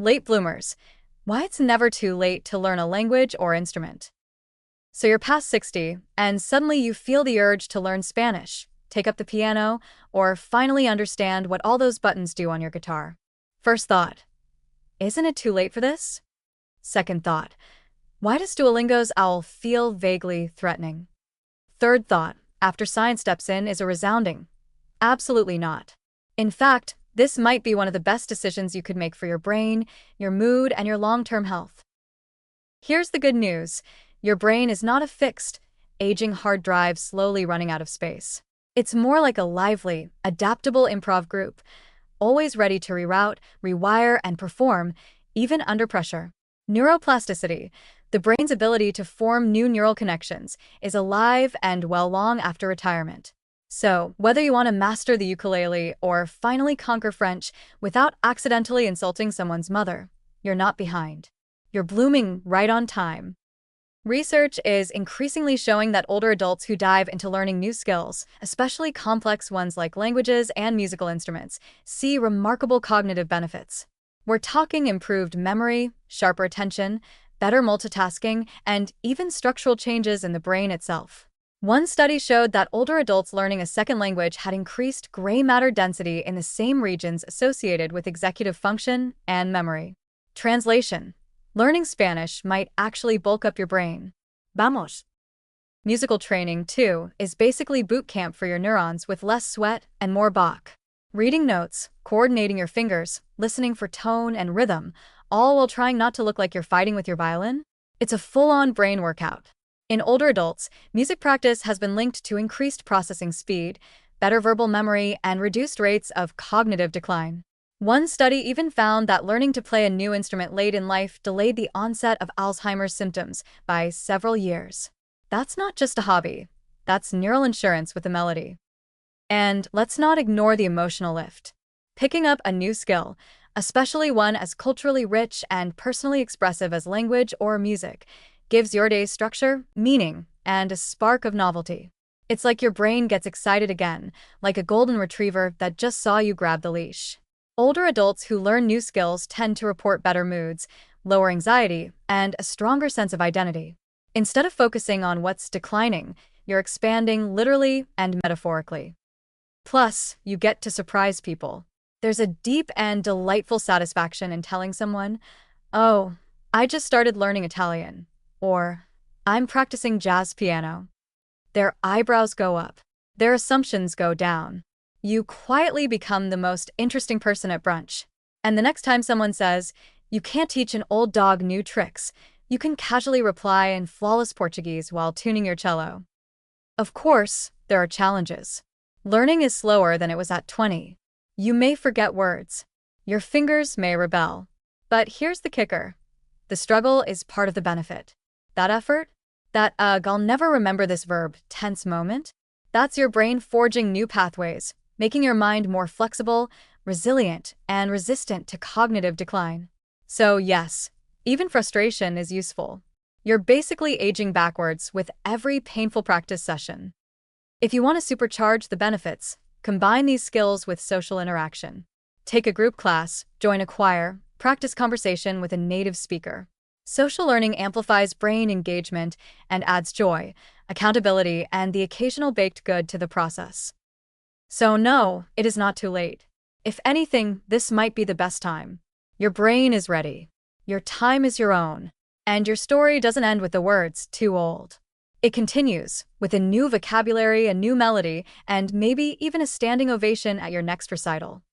Late bloomers. Why it's never too late to learn a language or instrument. So you're past 60, and suddenly you feel the urge to learn Spanish, take up the piano, or finally understand what all those buttons do on your guitar. First thought, isn't it too late for this? Second thought, why does Duolingo's owl feel vaguely threatening? Third thought, after science steps in, is a resounding, absolutely not. In fact, this might be one of the best decisions you could make for your brain, your mood, and your long-term health. Here's the good news. Your brain is not a fixed, aging hard drive slowly running out of space. It's more like a lively, adaptable improv group, always ready to reroute, rewire, and perform, even under pressure. Neuroplasticity, the brain's ability to form new neural connections, is alive and well long after retirement. So, whether you want to master the ukulele or finally conquer French without accidentally insulting someone's mother, you're not behind. You're blooming right on time. Research is increasingly showing that older adults who dive into learning new skills, especially complex ones like languages and musical instruments, see remarkable cognitive benefits. We're talking improved memory, sharper attention, better multitasking, and even structural changes in the brain itself. One study showed that older adults learning a second language had increased gray matter density in the same regions associated with executive function and memory. Translation: learning Spanish might actually bulk up your brain. Vamos! Musical training, too, is basically boot camp for your neurons with less sweat and more Bach. Reading notes, coordinating your fingers, listening for tone and rhythm, all while trying not to look like you're fighting with your violin? It's a full-on brain workout. In older adults, music practice has been linked to increased processing speed, better verbal memory, and reduced rates of cognitive decline. One study even found that learning to play a new instrument late in life delayed the onset of Alzheimer's symptoms by several years. That's not just a hobby. That's neural insurance with a melody. And let's not ignore the emotional lift. Picking up a new skill, especially one as culturally rich and personally expressive as language or music, gives your day structure, meaning, and a spark of novelty. It's like your brain gets excited again, like a golden retriever that just saw you grab the leash. Older adults who learn new skills tend to report better moods, lower anxiety, and a stronger sense of identity. Instead of focusing on what's declining, you're expanding literally and metaphorically. Plus, you get to surprise people. There's a deep and delightful satisfaction in telling someone, "Oh, I just started learning Italian," or "I'm practicing jazz piano." Their eyebrows go up. Their assumptions go down. You quietly become the most interesting person at brunch. And the next time someone says, "You can't teach an old dog new tricks," you can casually reply in flawless Portuguese while tuning your cello. Of course, there are challenges. Learning is slower than it was at 20. You may forget words. Your fingers may rebel. But here's the kicker. The struggle is part of the benefit. That effort? That I'll never remember this verb tense moment? That's your brain forging new pathways, making your mind more flexible, resilient, and resistant to cognitive decline. So yes, even frustration is useful. You're basically aging backwards with every painful practice session. If you want to supercharge the benefits, combine these skills with social interaction. Take a group class, join a choir, practice conversation with a native speaker. Social learning amplifies brain engagement and adds joy, accountability, and the occasional baked good to the process. So no, it is not too late. If anything, this might be the best time. Your brain is ready. Your time is your own. And your story doesn't end with the words, "too old." It continues, with a new vocabulary, a new melody, and maybe even a standing ovation at your next recital.